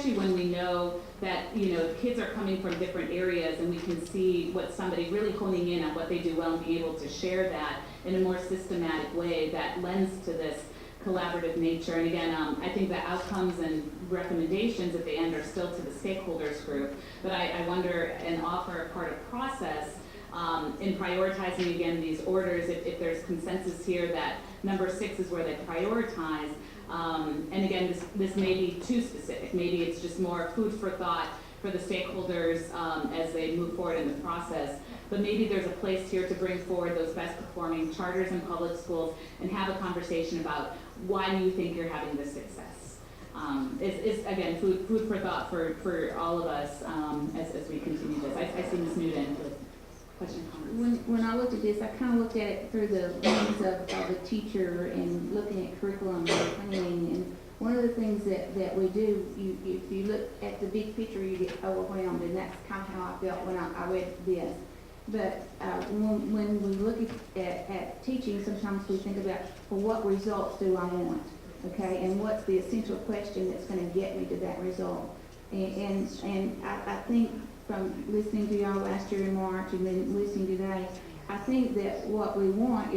especially when we know that, kids are coming from different areas and we can see what somebody really honing in on what they do well and be able to share that in a more systematic way that lends to this collaborative nature. And again, I think the outcomes and recommendations at the end are still to the stakeholders group, but I wonder and offer a part of process in prioritizing again these orders, if there's consensus here that number 6 is where they prioritize. And again, this may be too specific. Maybe it's just more food for thought for the stakeholders as they move forward in the process. But maybe there's a place here to bring forward those best performing charters and public schools and have a conversation about why do you think you're having this success. It's again, food for thought for all of us as we continue this. I see Ms. Newton with question, comments. When I looked at this, I kind of looked at it through the lens of a teacher and looking at curriculum and planning. And one of the things that we do, if you look at the big picture, you get overwhelmed, and that's kind of how I felt when I read this. But when we look at teaching, sometimes we think about, well, what results do I want? Okay, and what's the essential question that's going to get me to that result? And I think from listening to y'all last year in March and then listening today, I think that what we want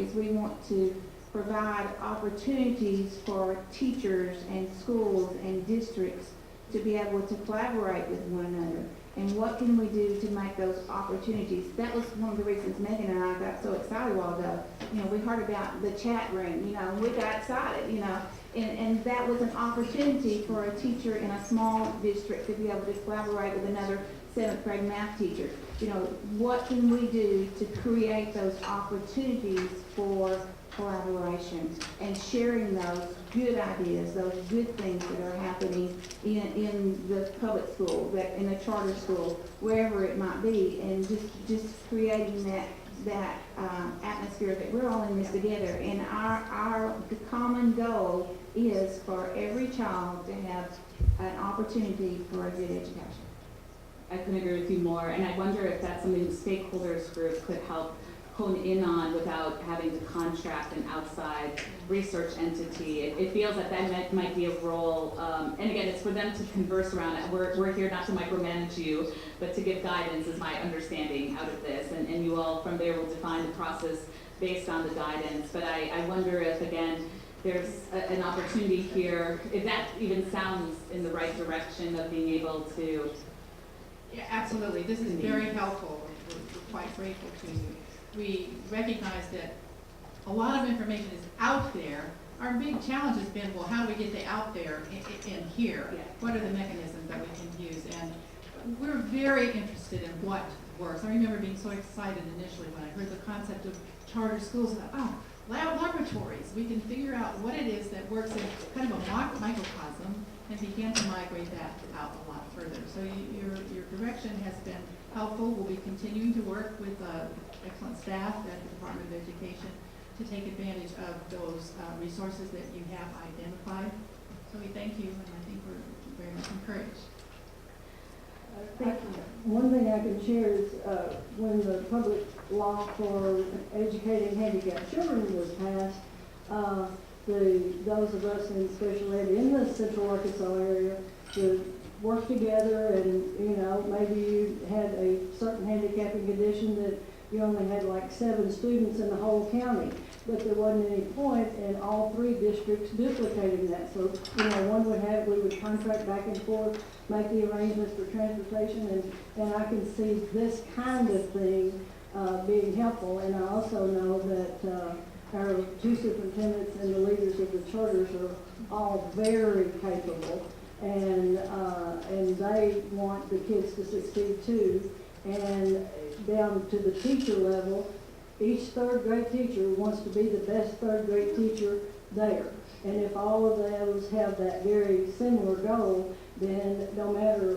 to provide opportunities for teachers and schools and districts to be able to collaborate with one another. And what can we do to make those opportunities? That was one of the reasons Megan and I got so excited a while ago. We heard about the chat room, and we got excited, and that was an opportunity for a teacher in a small district to be able to collaborate with another 7th grade math teacher. What can we do to create those opportunities for collaboration and sharing those good ideas, those good things that are happening in the public school, in a charter school, wherever it might be, and just creating that atmosphere that we're all in this together. And the common goal is for every child to have an opportunity for a good education. I couldn't agree with you more, and I wonder if that's something the stakeholders group could help hone in on without having to contract an outside research entity. It feels that might be a role, and again, it's for them to converse around it. We're here not to micromanage you, but to give guidance is my understanding out of this, and you all from there will define the process based on the guidance. But I wonder if, again, there's an opportunity here, if that even sounds in the right direction of being able to. Yeah, absolutely. This is very helpful. We're quite grateful to you. We recognize that a lot of information is out there. Our big challenge has been, well, how do we get the out there in here? Yeah. What are the mechanisms that we can use? And we're very interested in what works. I remember being so excited initially when I heard the concept of charter schools. I thought, lab laboratories. We can figure out what it is that works in kind of a microcosm and begin to migrate that out a lot further. So your direction has been helpful. We'll be continuing to work with excellent staff at the Department of Education to take advantage of those resources that you have identified. So we thank you, and I think we're very much encouraged. One thing I can share is when the public law for educating handicapped children was passed, those of us in special ed in the Central Arkansas area to work together, and maybe you had a certain handicapping condition that you only had like 7 students in the whole county, but there wasn't any point in all 3 districts duplicating that. So we would contract back and forth, make the arrangements for transportation, and I can see this kind of thing being helpful. And I also know that our 2 superintendents and the leaders of the charters are all very capable, and they want the kids to succeed too. And down to the teacher level, each 3rd grade teacher wants to be the best 3rd grade teacher there. And if all of those have that very similar goal, then no matter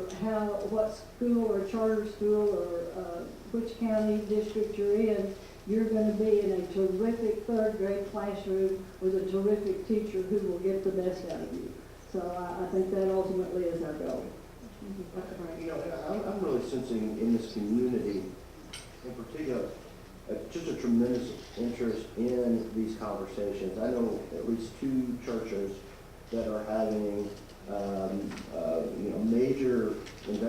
what school or charter school or which county district you're in, you're going to be in a terrific 3rd grade classroom with a terrific teacher who will get the best out of you. So I think that ultimately is our goal. I'm really sensing in this community, in particular, just a tremendous interest in these conversations. I know at least 2 churches that are having,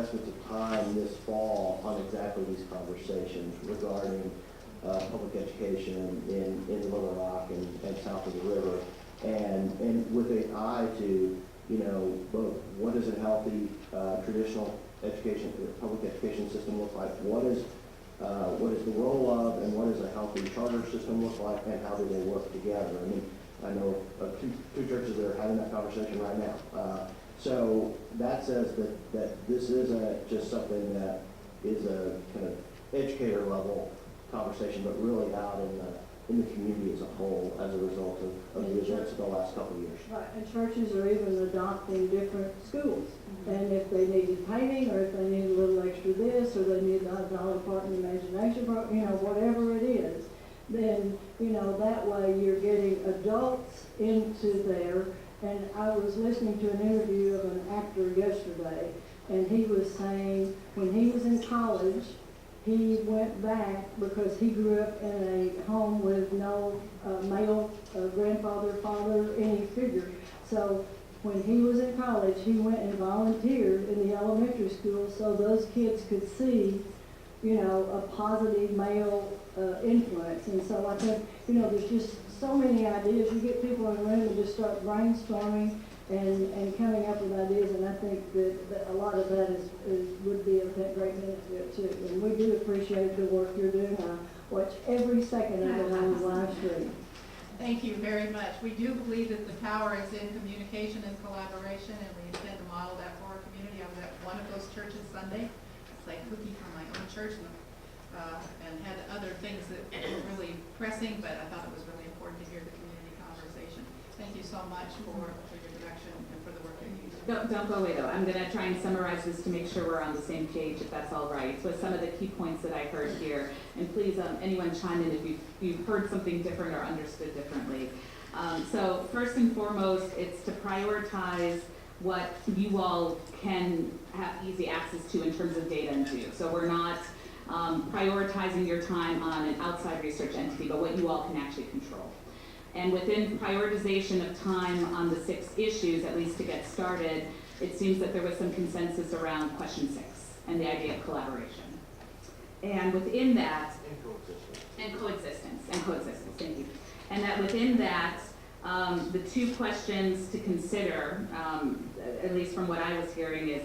investments of time this fall on exactly these conversations regarding public education in Little Rock and south of the river, and with an eye to, you know, both what does a healthy traditional education, public education system look like? What is the role of, and what does a healthy charter system look like, and how do they work together? I mean, I know of two churches that are having that conversation right now. So that says that this isn't just something that is a kind of educator level conversation, but really out in the community as a whole as a result of the events of the last couple of years. Right, and churches are even adopting different schools. And if they needed painting, or if they need a little extra this, or they need a dollar part in the imagination part, you know, whatever it is, then, you know, that way you're getting adults into there. And I was listening to an interview of an actor yesterday, and he was saying when he was in college, he went back because he grew up in a home with no male grandfather, father, any figure. So when he was in college, he went and volunteered in the elementary school so those kids could see, you know, a positive male influence. And so I think, you know, there's just so many ideas. You get people in the room and just start brainstorming and coming up with ideas, and I think that a lot of that would be of great benefit too. And we do appreciate the work you're doing. I watch every second of it on the live stream. Thank you very much. We do believe that the power is in communication and collaboration, and we intend to model that for our community. I was at one of those churches Sunday. I played hooky from my own church and had other things that were really pressing, but I thought it was really important to hear the community conversation. Thank you so much for your direction and for the work that you do. Don't go away though. I'm going to try and summarize this to make sure we're on the same page, if that's all right. So some of the key points that I heard here, and please anyone chime in if you've heard something different or understood differently. So first and foremost, it's to prioritize what you all can have easy access to in terms of data and do. So we're not prioritizing your time on an outside research entity, but what you all can actually control. And within prioritization of time on the 6 issues, at least to get started, it seems that there was some consensus around question 6 and the idea of collaboration. And within that, and coexistence, thank you. And that within that, the 2 questions to consider, at least from what I was hearing, is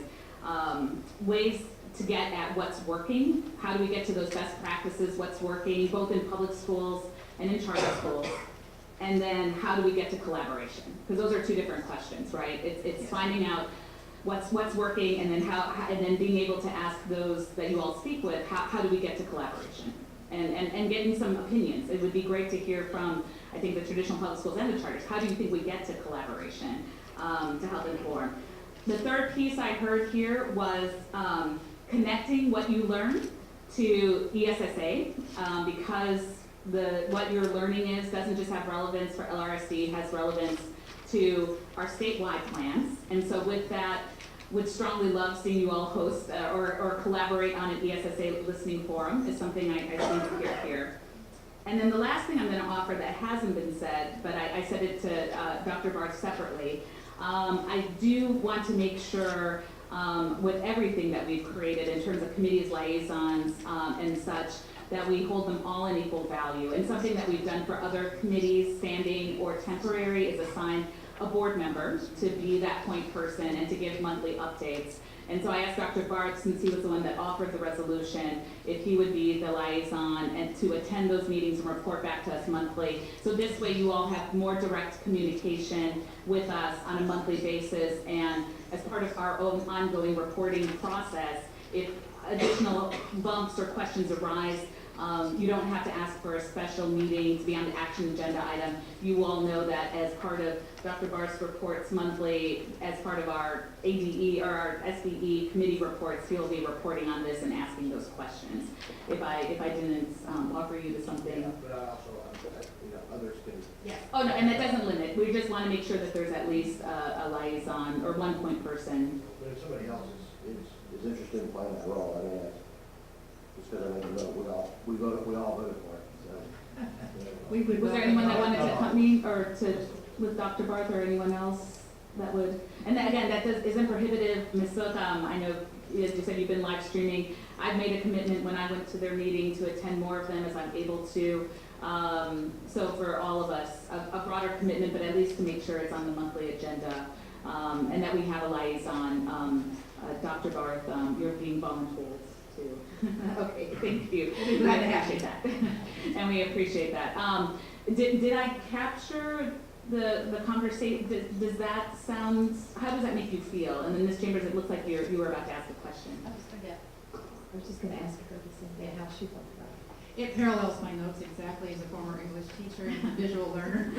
ways to get at what's working. How do we get to those best practices, what's working, both in public schools and in charter schools? And then how do we get to collaboration? Because those are 2 different questions, right? It's finding out what's working, and then and then being able to ask those that you all speak with, how do we get to collaboration? And getting some opinions. It would be great to hear from, I think, the traditional public schools and the charters. How do you think we get to collaboration to help inform? The third piece I heard here was connecting what you learn to ESSA, because what you're learning doesn't just have relevance for LRSD, it has relevance to our statewide plans. And so with that, would strongly love seeing you all host or collaborate on an ESSA listening forum is something I think to hear. And then the last thing I'm going to offer that hasn't been said, but I said it to Dr. Barth separately, I do want to make sure with everything that we've created in terms of committees, liaisons, and such, that we hold them all in equal value. And something that we've done for other committees, standing or temporary, is assign a board member to be that point person and to give monthly updates. And so I asked Dr. Barth, since he was the one that offered the resolution, if he would be the liaison and to attend those meetings and report back to us monthly. So this way you all have more direct communication with us on a monthly basis, and as part of our own ongoing reporting process, if additional bumps or questions arise, you don't have to ask for a special meeting to be on the action agenda item. You all know that as part of Dr. Barth's reports monthly, as part of our ADE or our SBE committee reports, he'll be reporting on this and asking those questions. If I didn't offer you to something. Yeah, but I also, others can. Yes. Oh no, and that doesn't limit. We just want to make sure that there's at least a liaison or one point person. But if somebody else is interested in playing that role, I mean, just because I made the vote, we all voted for it. So. We would Was there anyone that wanted to accompany or to with Dr. Barth or anyone else? that would, and then again, that isn't prohibitive. Ms. Sook, I know, as you said, you've been live streaming. I've made a commitment when I went to their meeting to attend more of them as I'm able to. So for all of us, a broader commitment, but at least to make sure it's on the monthly agenda, and that we have a liaison. Dr. Barth, you're being voluntold too. Okay, thank you. We appreciate that. And we appreciate that. Did I capture the conversation? Does that sound, how does that make you feel? And then Ms. Chambers, it looks like you were about to ask a question. I just forget. I was just gonna ask her the same thing, how she felt about it. It parallels my notes exactly as a former English teacher and visual learner.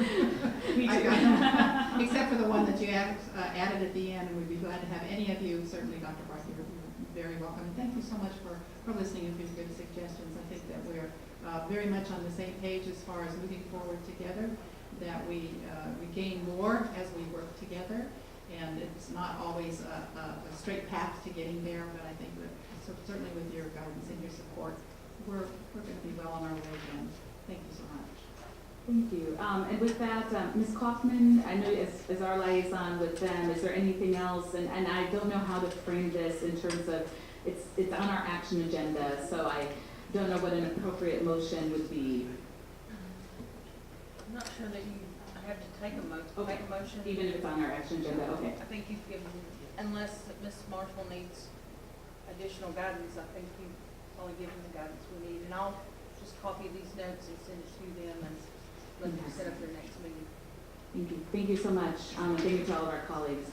Me I too. got- Except for the one that you added at the end, and we'd be glad to have any of you, certainly Dr. Barth, you're very welcome. And thank you so much for listening and for your good suggestions. I think that we're very much on the same page as far as moving forward together, that we gain more as we work together. And it's not always a straight path to getting there, but I think that certainly with your guidance and your support, we're going to be well on our way again. Thank you so much. Thank you. And with that, Ms. Kaufman, I know as our liaison with them, is there anything else? And I don't know how to frame this in terms of, it's on our action agenda, so I don't know what an appropriate motion would be. I'm not sure that you have to take a Okay. motion. Even if it's on our action agenda, okay. I think you've given, unless Ms. Marshall needs additional guidance, I think you've only given the guidance we need. And I'll just copy these notes and send it to them and let them set up their next meeting. Thank you. Thank you so much. Thank you to all of our colleagues.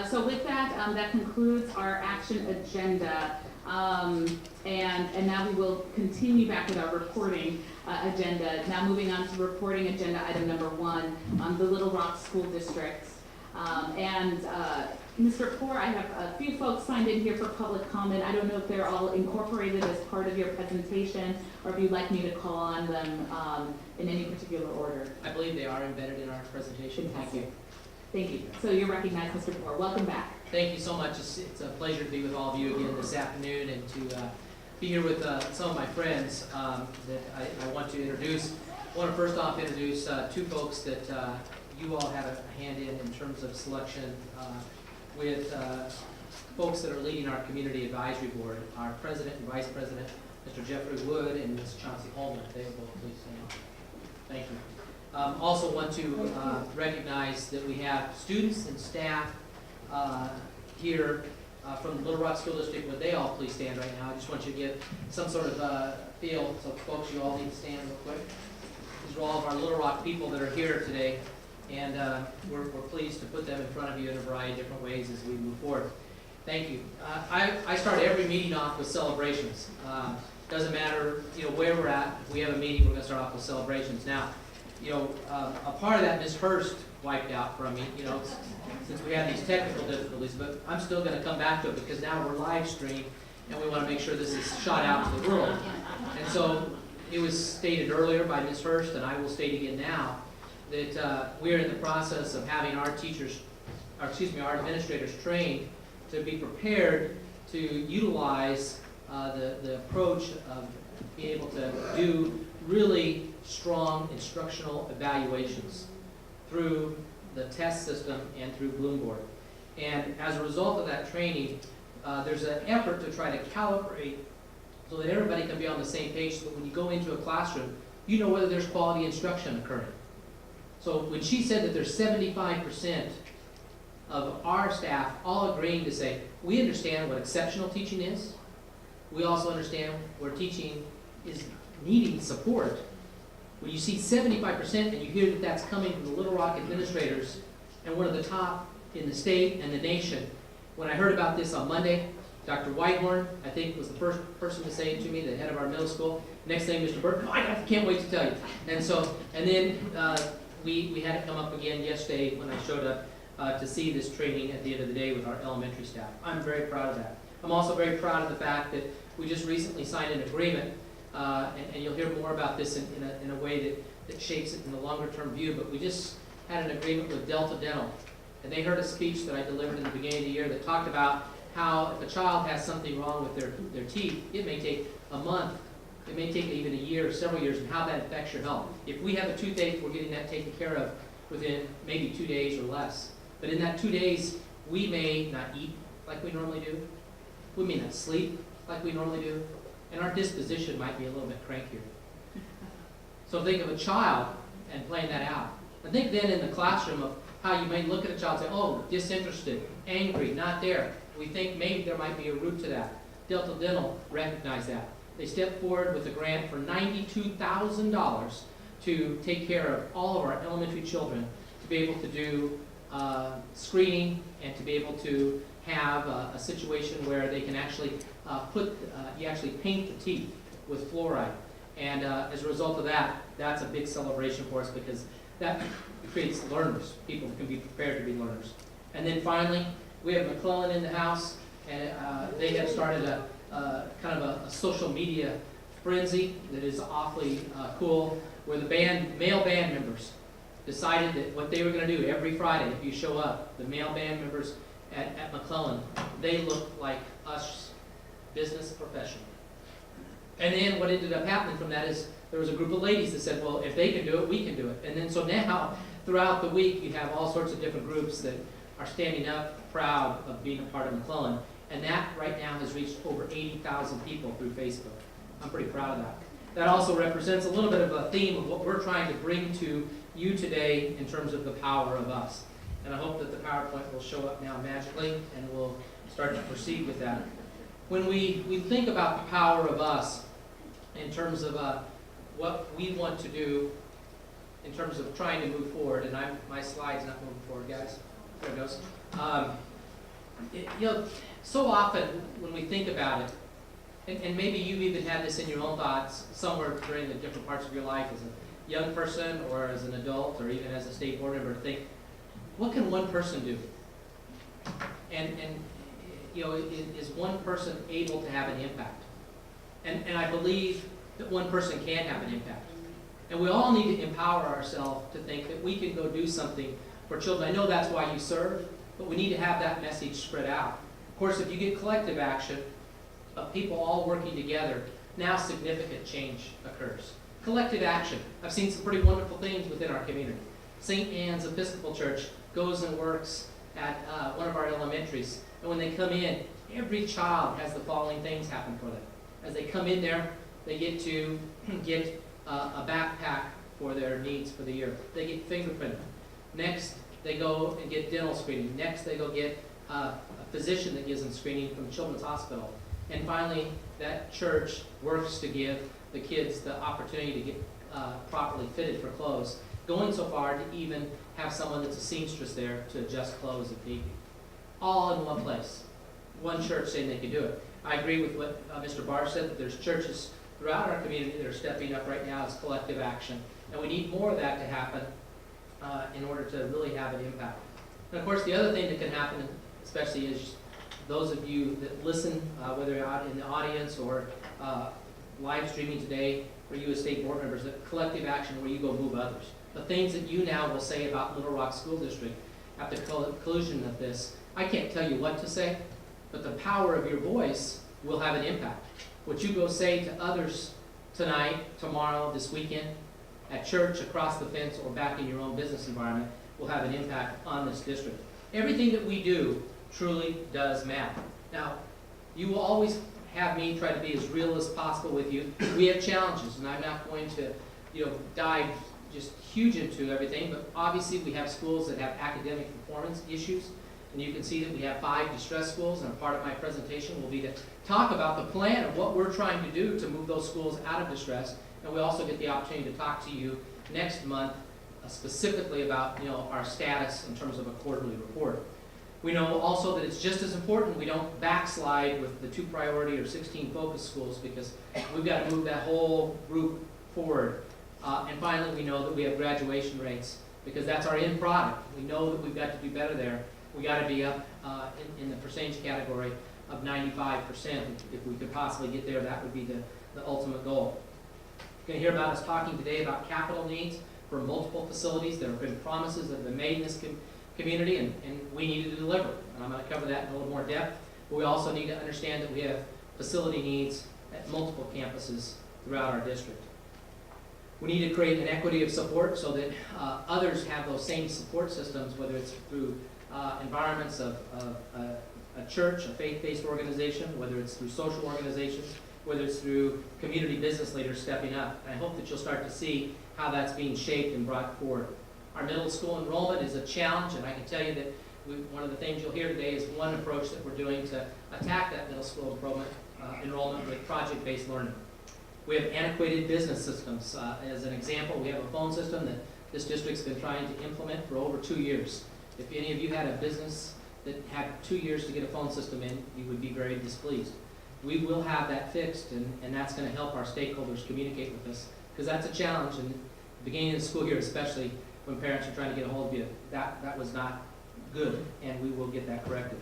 So with that, that concludes our action agenda. And now we will continue back with our reporting agenda. Now moving on to reporting agenda item number 1 on the Little Rock School District. Mr. Poor, I have a few folks signed in here for public comment. I don't know if they're all incorporated as part of your presentation or if you'd like me to call on them in any particular order. I believe they are embedded in our presentation. Thank you. Thank you. So you're recognized, Mr. Poor. Welcome back. Thank you so much. It's a pleasure to be with all of you again this afternoon and to be here with some of my friends that I want to introduce. I want to first off introduce 2 folks that you all had a hand in terms of selection with folks that are leading our community advisory board, our president and vice president, Mr. Jeffrey Wood and Ms. Chauncey Holman. They will both please stand. Thank you. Also want to recognize that we have students and staff here from the Little Rock School District. Would they all please stand right now? I just want you to get some sort of feel. So folks, you all need to stand real quick. These are all of our Little Rock people that are here today. And we're pleased to put them in front of you in a variety of different ways as we move forward. Thank you. I start every meeting off with celebrations. Doesn't matter, where we're at. If we have a meeting, we're going to start off with celebrations. Now, a part of that Ms. Hurst wiped out from me, since we had these technical difficulties. But I'm still going to come back to it because now we're live stream and we want to make sure this is shot out to the world. And so it was stated earlier by Ms. Hurst, and I will state again now, that we're in the process of having our our administrators trained to be prepared to utilize the approach of being able to do really strong instructional evaluations through the test system and through Bloomboard. And as a result of that training, there's an effort to try to calibrate so that everybody can be on the same page so that when you go into a classroom, you know whether there's quality instruction occurring. So when she said that there's 75% of our staff all agreeing to say, we understand what exceptional teaching is. We also understand where teaching is needing support. When you see 75% and you hear that that's coming from the Little Rock administrators and one of the top in the state and the nation, when I heard about this on Monday, Dr. Whitehorn, I think, was the first person to say it to me, the head of our middle school. Next thing, Mr. Burke, I can't wait to tell you. And then we had it come up again yesterday when I showed up to see this training at the end of the day with our elementary staff. I'm very proud of that. I'm also very proud of the fact that we just recently signed an agreement, and you'll hear more about this in a way that shapes it in the longer term view, but we just had an agreement with Delta Dental. And they heard a speech that I delivered in the beginning of the year that talked about how if a child has something wrong with their teeth, it may take a month, it may take even a year or several years, and how that affects your health. If we have a toothache, we're getting that taken care of within maybe 2 days or less. But in that 2 days, we may not eat like we normally do. We may not sleep like we normally do. And our disposition might be a little bit crankier. So think of a child and playing that out. And think then in the classroom of how you may look at a child and say, oh, disinterested, angry, not there. We think maybe there might be a root to that. Delta Dental recognized that. They stepped forward with a grant for $92,000 to take care of all of our elementary children, to be able to do screening and to be able to have a situation where they can actually you actually paint the teeth with fluoride. And as a result of that, that's a big celebration for us because that creates learners, people who can be prepared to be learners. And then finally, we have McClellan in the house, and they have started a kind of a social media frenzy that is awfully cool, where the male band members decided that what they were going to do every Friday, if you show up, the male band members at McClellan, they look like us business professionals. And then what ended up happening from that is there was a group of ladies that said, well, if they can do it, we can do it. And then so now, throughout the week, you have all sorts of different groups that are standing up proud of being a part of McClellan. And that right now has reached over 80,000 people through Facebook. I'm pretty proud of that. That also represents a little bit of a theme of what we're trying to bring to you today in terms of the power of us. And I hope that the PowerPoint will show up now magically and we'll start to proceed with that. When we think about the power of us in terms of what we want to do in terms of trying to move forward, and my slide's not moving forward, guys. There it goes. So often when we think about it, and maybe you've even had this in your own thoughts somewhere during the different parts of your life as a young person or as an adult or even as a state board member, think, what can one person do? And is one person able to have an impact? And I believe that one person can have an impact. And we all need to empower ourselves to think that we can go do something for children. I know that's why you serve, but we need to have that message spread out. Of course, if you get collective action of people all working together, now significant change occurs. Collective action. I've seen some pretty wonderful things within our community. St. Anne's Episcopal Church goes and works at one of our elementaries. And when they come in, every child has the following things happen for them. As they come in there, they get to get a backpack for their needs for the year. They get fingerprinted. Next, they go and get dental screening. Next, they go get a physician that gives them screening from Children's Hospital. And finally, that church works to give the kids the opportunity to get properly fitted for clothes, going so far to even have someone that's a seamstress there to adjust clothes if need be. All in one place. One church saying they can do it. I agree with what Mr. Barr said, that there's churches throughout our community that are stepping up right now as collective action. And we need more of that to happen in order to really have an impact. And of course, the other thing that can happen, especially is those of you that listen, whether you're out in the audience or live streaming today, for you as state board members, that collective action where you go move others. The things that you now will say about Little Rock School District at the conclusion of this, I can't tell you what to say, but the power of your voice will have an impact. What you go say to others tonight, tomorrow, this weekend, at church, across the fence, or back in your own business environment will have an impact on this district. Everything that we do truly does matter. Now, you will always have me try to be as real as possible with you. We have challenges, and I'm not going to, dive just huge into everything, but obviously we have schools that have academic performance issues, and you can see that we have 5 distressed schools, and a part of my presentation will be to talk about the plan of what we're trying to do to move those schools out of distress, and we also get the opportunity to talk to you next month specifically about our status in terms of a quarterly report. We know also that it's just as important we don't backslide with the 2 priority or 16 focus schools, because we've got to move that whole group forward. And finally, we know that we have graduation rates, because that's our end product. We know that we've got to do better there. We got to be up in the percentage category of 95%. If we could possibly get there, that would be the ultimate goal. You're going to hear about us talking today about capital needs for multiple facilities. There have been promises that have been made in this community, and we need to deliver. And I'm going to cover that in a little more depth. But we also need to understand that we have facility needs at multiple campuses throughout our district. We need to create an equity of support so that others have those same support systems, whether it's through environments of a church, a faith-based organization, whether it's through social organizations, whether it's through community business leaders stepping up. And I hope that you'll start to see how that's being shaped and brought forward. Our middle school enrollment is a challenge, and I can tell you that one of the things you'll hear today is one approach that we're doing to attack that middle school enrollment with project-based learning. We have antiquated business systems. As an example, we have a phone system that this district's been trying to implement for over 2 years. If any of you had a business that had 2 years to get a phone system in, you would be very displeased. We will have that fixed, and that's going to help our stakeholders communicate with us, because that's a challenge, and the beginning of the school year, especially when parents are trying to get a hold of you, that was not good, and we will get that corrected.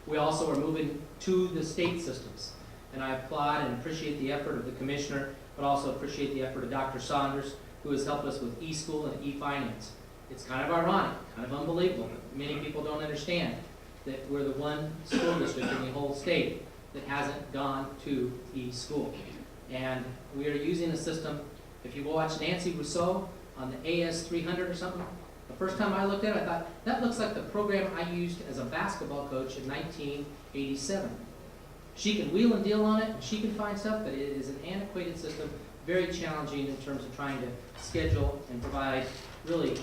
We also are moving to the state systems, and I applaud and appreciate the effort of the commissioner, but also appreciate the effort of Dr. Saunders, who has helped us with e-school and e-finance. It's kind of ironic, kind of unbelievable. Many people don't understand that we're the one school district in the whole state that hasn't gone to e-school. And we are using a system, if you watch Nancy Rousseau on the AS300 or something, the first time I looked at it, I thought, that looks like the program I used as a basketball coach in 1987. She can wheel and deal on it, and she can find stuff, but it is an antiquated system, very challenging in terms of trying to schedule and provide really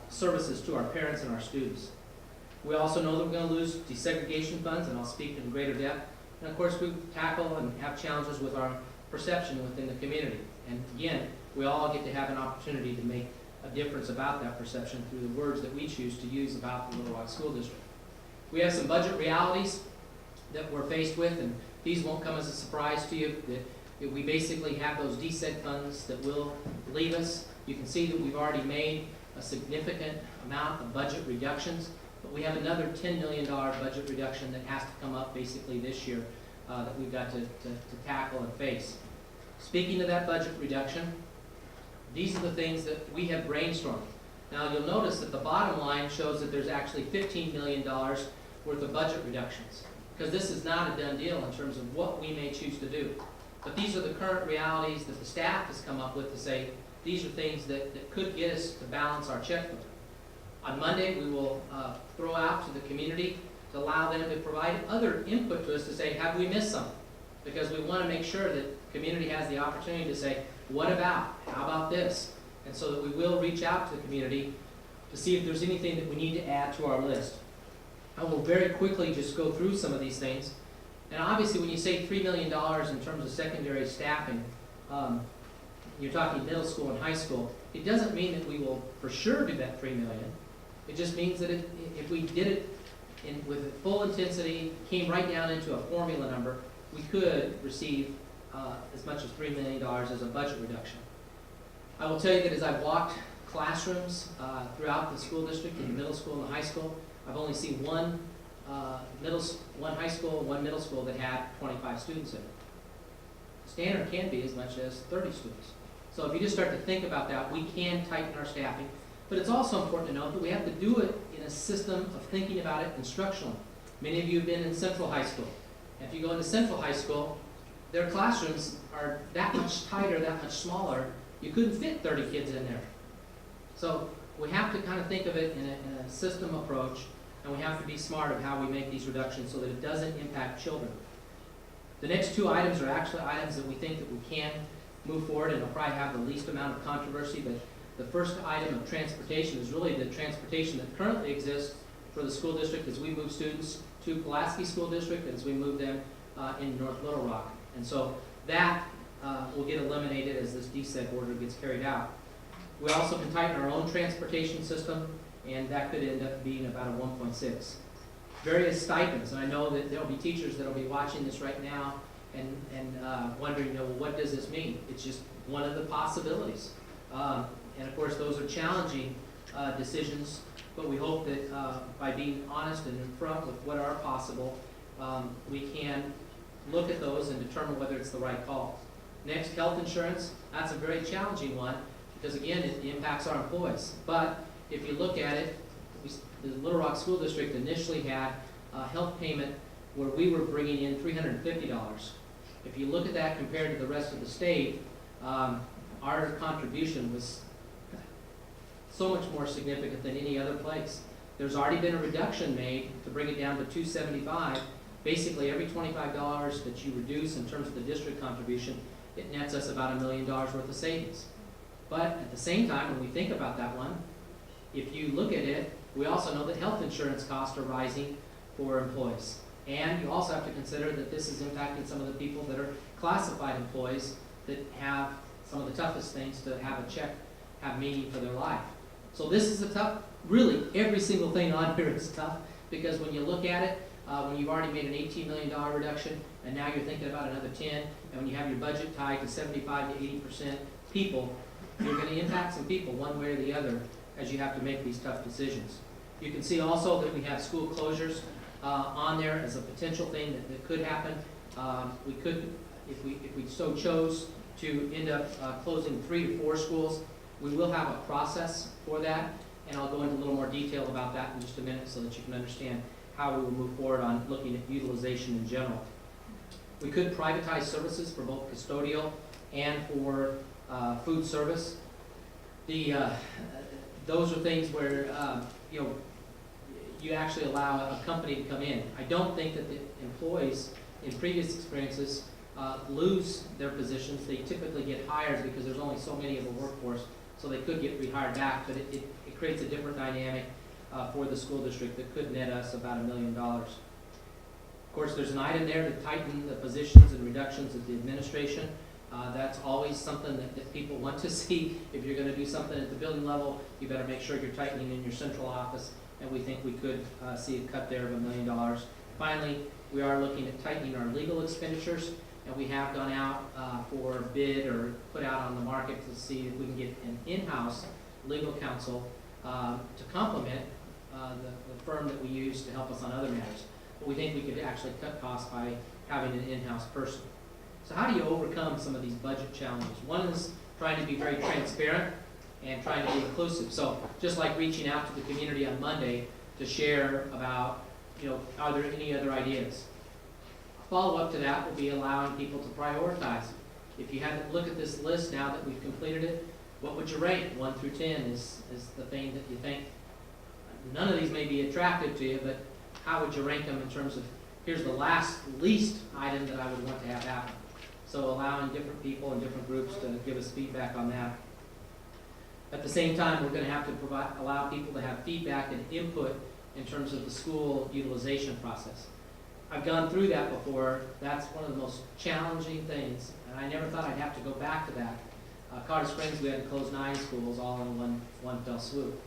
services to our parents and our students. We also know that we're going to lose desegregation funds, and I'll speak in greater depth. And of course, we tackle and have challenges with our perception within the community. And again, we all get to have an opportunity to make a difference about that perception through the words that we choose to use about the Little Rock School District. We have some budget realities that we're faced with, and these won't come as a surprise to you, that we basically have those DSEG funds that will leave us. You can see that we've already made a significant amount of budget reductions, but we have another $10 million budget reduction that has to come up basically this year that we've got to tackle and face. Speaking of that budget reduction, these are the things that we have brainstormed. Now you'll notice that the bottom line shows that there's actually $15 million worth of budget reductions, because this is not a done deal in terms of what we may choose to do. But these are the current realities that the staff has come up with to say, these are things that could get us to balance our checkbook. On Monday, we will throw out to the community to allow them to provide other input to us to say, have we missed something? Because we want to make sure that the community has the opportunity to say, what about? How about this? And so that we will reach out to the community to see if there's anything that we need to add to our list. I will very quickly just go through some of these things. And obviously, when you say $3 million in terms of secondary staffing, you're talking middle school and high school, it doesn't mean that we will for sure do that $3 million. It just means that if we did it with full intensity, came right down into a formula number, we could receive as much as $3 million as a budget reduction. I will tell you that as I've walked classrooms throughout the school district, in the middle school and the high school, I've only seen one high school, one middle school that had 25 students in it. The standard can be as much as 30 students. So if you just start to think about that, we can tighten our staffing. But it's also important to note that we have to do it in a system of thinking about it instructionally. Many of you have been in Central High School. If you go into Central High School, their classrooms are that much tighter, that much smaller. You couldn't fit 30 kids in there. So we have to kind of think of it in a system approach, and we have to be smart of how we make these reductions so that it doesn't impact children. The next two items are actually items that we think that we can move forward, and will probably have the least amount of controversy, but the first item of transportation is really the transportation that currently exists for the school district as we move students to Pulaski School District and as we move them in North Little Rock. And so that will get eliminated as this DSEG order gets carried out. We also can tighten our own transportation system, and that could end up being about a 1.6. Various stipends, and I know that there will be teachers that will be watching this right now and wondering, well, what does this mean? It's just one of the possibilities. And of course, those are challenging decisions, but we hope that by being honest and in front with what are possible, we can look at those and determine whether it's the right call. Next, health insurance. That's a very challenging one because, again, it impacts our employees. But if you look at it, the Little Rock School District initially had a health payment where we were bringing in $350. If you look at that compared to the rest of the state, our contribution was so much more significant than any other place. There's already been a reduction made to bring it down to $275. Basically, every $25 that you reduce in terms of the district contribution, it nets us about $1 million worth of savings. But at the same time, when we think about that one, if you look at it, we also know that health insurance costs are rising for employees. And you also have to consider that this is impacting some of the people that are classified employees that have some of the toughest things to have a check have meaning for their life. So this is a tough, really every single thing on here is tough, because when you look at it, when you've already made an $18 million reduction, and now you're thinking about another 10, and when you have your budget tied to 75 to 80% people, you're going to impact some people one way or the other as you have to make these tough decisions. You can see also that we have school closures on there as a potential thing that could happen. We could, if we so chose, to end up closing 3 to 4 schools. We will have a process for that, and I'll go into a little more detail about that in just a minute so that you can understand how we will move forward on looking at utilization in general. We could privatize services for both custodial and for food service. Those are things where you actually allow a company to come in. I don't think that the employees in previous experiences lose their positions. They typically get hired because there's only so many of the workforce, so they could get rehired back, but it creates a different dynamic for the school district that could net us about $1 million. Of course, there's an item there to tighten the positions and reductions of the administration. That's always something that people want to see. If you're going to do something at the building level, you better make sure you're tightening in your central office, and we think we could see a cut there of $1 million. Finally, we are looking at tightening our legal expenditures, and we have gone out for bid or put out on the market to see if we can get an in-house legal counsel to complement the firm that we use to help us on other matters. But we think we could actually cut costs by having an in-house person. So how do you overcome some of these budget challenges? One is trying to be very transparent and trying to be inclusive. So just like reaching out to the community on Monday to share about, are there any other ideas? Follow-up to that will be allowing people to prioritize. If you had to look at this list now that we've completed it, what would you rate? 1 through 10 is the thing that you think, none of these may be attractive to you, but how would you rank them in terms of, here's the least item that I would want to have happen. So allowing different people and different groups to give us feedback on that. At the same time, we're going to have to allow people to have feedback and input in terms of the school utilization process. I've gone through that before. That's one of the most challenging things, and I never thought I'd have to go back to that. Colorado Springs, we had to close 9 schools all in one fell swoop.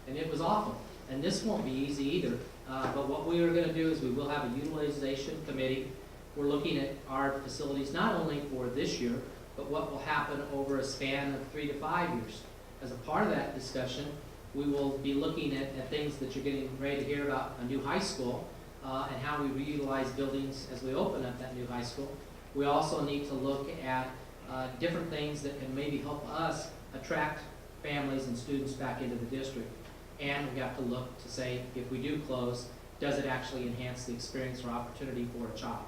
And it was awful. And this won't be easy either. But what we are going to do is we will have a utilization committee. We're looking at our facilities not only for this year, but what will happen over a span of 3 to 5 years. As a part of that discussion, we will be looking at things that you're getting ready to hear about, a new high school, and how we reutilize buildings as we open up that new high school. We also need to look at different things that can maybe help us attract families and students back into the district. And we have to look to say, if we do close, does it actually enhance the experience or opportunity for a child?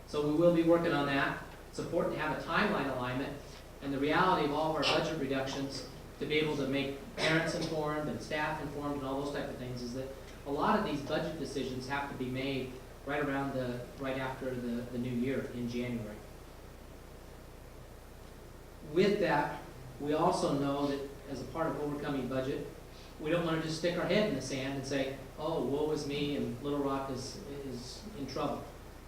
So we will be working on that. It's important to have a timeline alignment, and the reality of all of our budget reductions to be able to make parents informed and staff informed and all those type of things is that a lot of these budget decisions have to be made right after the new year in January. With that, we also know that as a part of overcoming budget, we don't want to just stick our head in the sand and say, oh, woe is me and Little Rock is in trouble.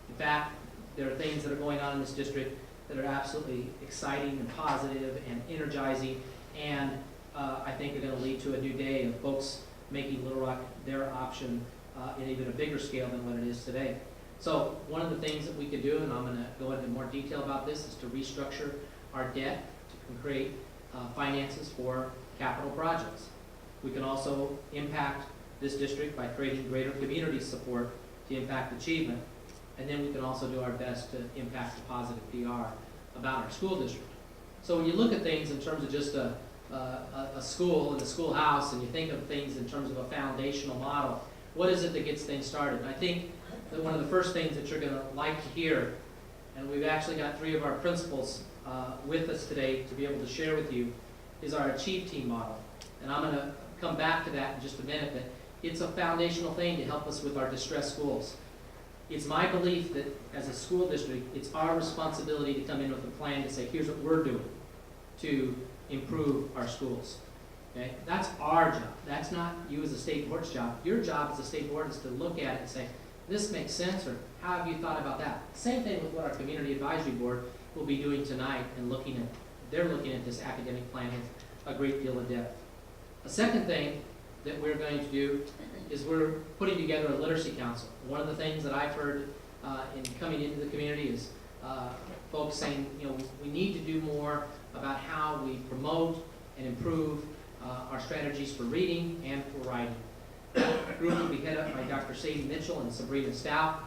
In fact, there are things that are going on in this district that are absolutely exciting and positive and energizing, and I think are going to lead to a new day of folks making Little Rock their option in even a bigger scale than what it is today. So one of the things that we could do, and I'm going to go into more detail about this, is to restructure our debt to create finances for capital projects. We can also impact this district by creating greater community support to impact achievement. And then we can also do our best to impact the positive PR about our school district. So when you look at things in terms of just a school and a schoolhouse, and you think of things in terms of a foundational model, what is it that gets things started? And I think that one of the first things that you're going to like to hear, and we've actually got 3 of our principals with us today to be able to share with you, is our Achieve Team model. And I'm going to come back to that in just a minute, but It's a foundational thing to help us with our distressed schools. It's my belief that as a school district, it's our responsibility to come in with a plan to say, here's what we're doing to improve our schools. Okay? That's our job. That's not you as a state board's job. Your job as a state board is to look at it and say, this makes sense, or how have you thought about that? Same thing with what our community advisory board will be doing tonight and they're looking at this academic plan with a great deal of depth. A second thing that we're going to do is we're putting together a literacy council. One of the things that I've heard in coming into the community is folks saying, we need to do more about how we promote and improve our strategies for reading and for writing. That group will be headed up by Dr. Sadie Mitchell and Sabrina Stout.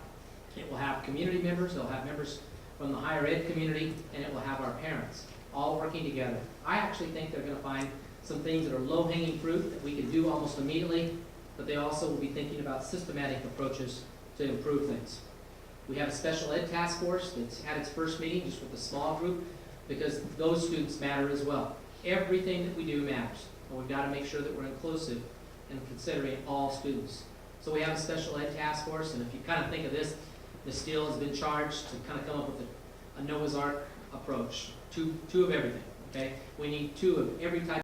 It will have community members, it'll have members from the higher ed community, and it will have our parents all working together. I actually think they're going to find some things that are low-hanging fruit that we can do almost immediately, but they also will be thinking about systematic approaches to improve things. We have a special ed task force that's had its first meeting just with a small group because those students matter as well. Everything that we do matters, and we've got to make sure that we're inclusive and considering all students. So we have a special ed task force, and if you kind of think of this, Ms. Steele has been charged to kind of come up with a Noah's Ark approach, two of everything, okay? We need two of every type